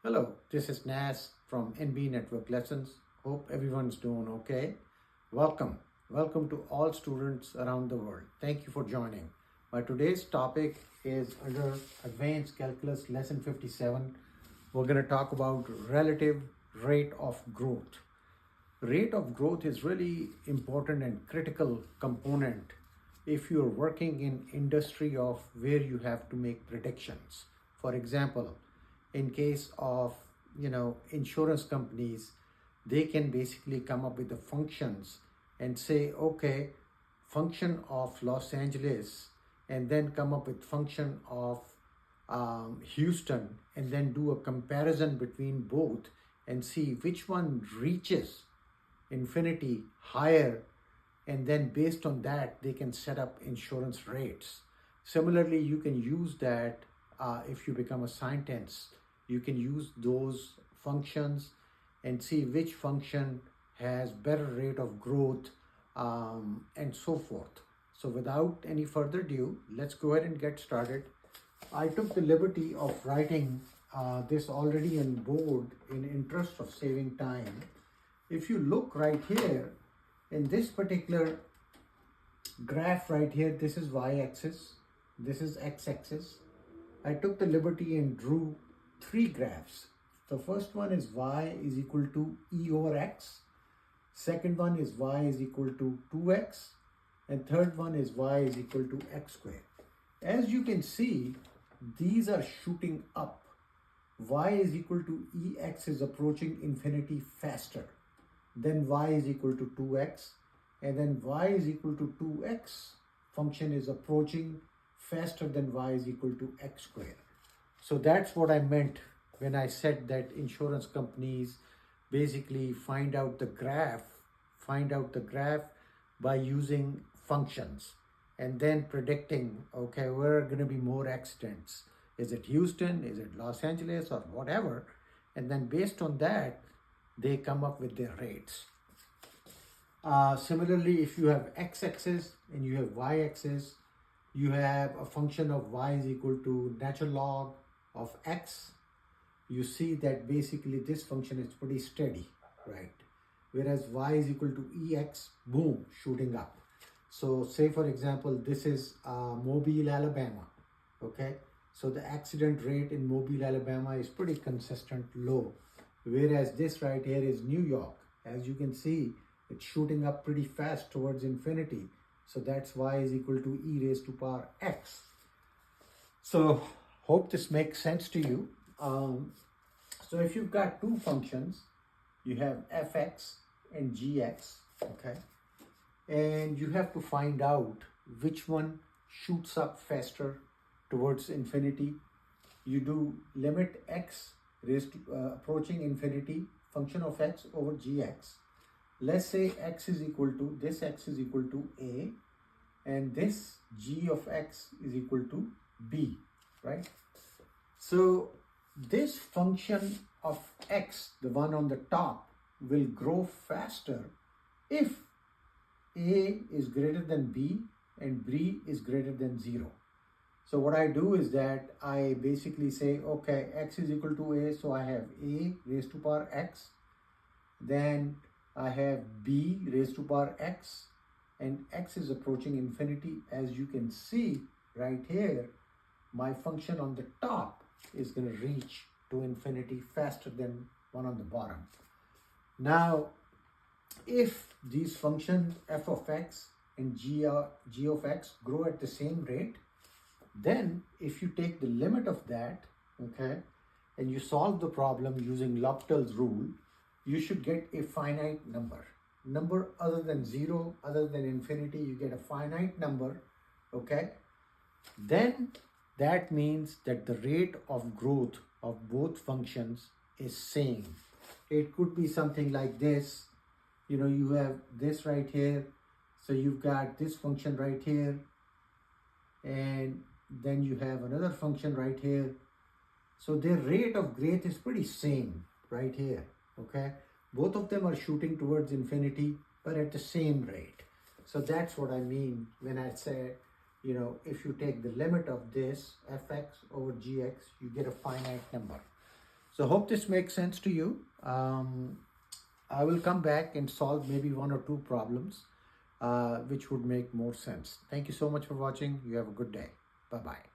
Hello, this is Nas from NB Network Lessons. Hope everyone's doing okay. Welcome. Welcome to all students around the world. Thank you for joining. My today's topic is under Advanced Calculus Lesson 57. We're going to talk about relative rate of growth. Rate of growth is really important and critical component if you're working in industry of where you have to make predictions. For example, in case of insurance companies, they can basically come up with the functions and say, okay, function of Los Angeles, and then come up with function of Houston, and then do a comparison between both and see which one reaches infinity higher, and then based on that they can set up insurance rates. Similarly, you can use that if you become a scientist, you can use those functions and see which function has better rate of growth, and so forth. So without any further ado, let's go ahead and get started. I took the liberty of writing this already in board in interest of saving time. If you look right here in this particular graph right here, this is y-axis, this is x-axis. I took the liberty and drew three graphs. The first one is y is equal to e over x, second one is y is equal to 2x, and third one is y is equal to x squared. As you can see, these are shooting up. Y is equal to ex is approaching infinity faster. Then y is equal to 2x, and then y is equal to 2x function is approaching faster than y is equal to x squared. So that's what I meant when I said that insurance companies basically find out the graph by using functions and then predicting, okay, where are going to be more accidents? Is it Houston? Is it Los Angeles or whatever? And then based on that, they come up with their rates. Similarly, if you have x-axis and you have y-axis, you have a function of y is equal to natural log of x. You see that basically this function is pretty steady, right? Whereas y is equal to ex, boom, shooting up. So say for example, this is Mobile, Alabama, okay? So the accident rate in Mobile, Alabama is pretty consistent low. Whereas this right here is New York. As you can see, it's shooting up pretty fast towards infinity. So that's y is equal to e raised to power x. So hope this makes sense to you. So if you've got two functions, you have fx and gx, okay? And you have to find out which one shoots up faster towards infinity. You do limit x raised to approaching infinity function of x over gx. Let's say x is equal to, this x is equal to a, and this g of x is equal to b, right? So this function of x, the one on the top, will grow faster if a is greater than b and b is greater than 0. So what I do is that I basically say, okay, x is equal to a, so I have a raised to power x, then I have b raised to power x, and x is approaching infinity. As you can see right here, my function on the top is going to reach to infinity faster than one on the bottom. Now, if these functions f of x and g of x grow at the same rate, then if you take the limit of that, okay, and you solve the problem using L'Hopital's rule, you should get a finite number other than 0, other than infinity. You get a finite number, okay? Then that means that the rate of growth of both functions is same. It could be something like this. You know, you have this right here, so you've got this function right here, and then you have another function right here. So their rate of growth is pretty same right here, okay? Both of them are shooting towards infinity, but at the same rate. So that's what I mean when I say, you know, if you take the limit of this fx over gx, you get a finite number. So hope this makes sense to you. I will come back and solve maybe one or two problems which would make more sense. Thank you so much for watching. You have a good day. Bye-bye.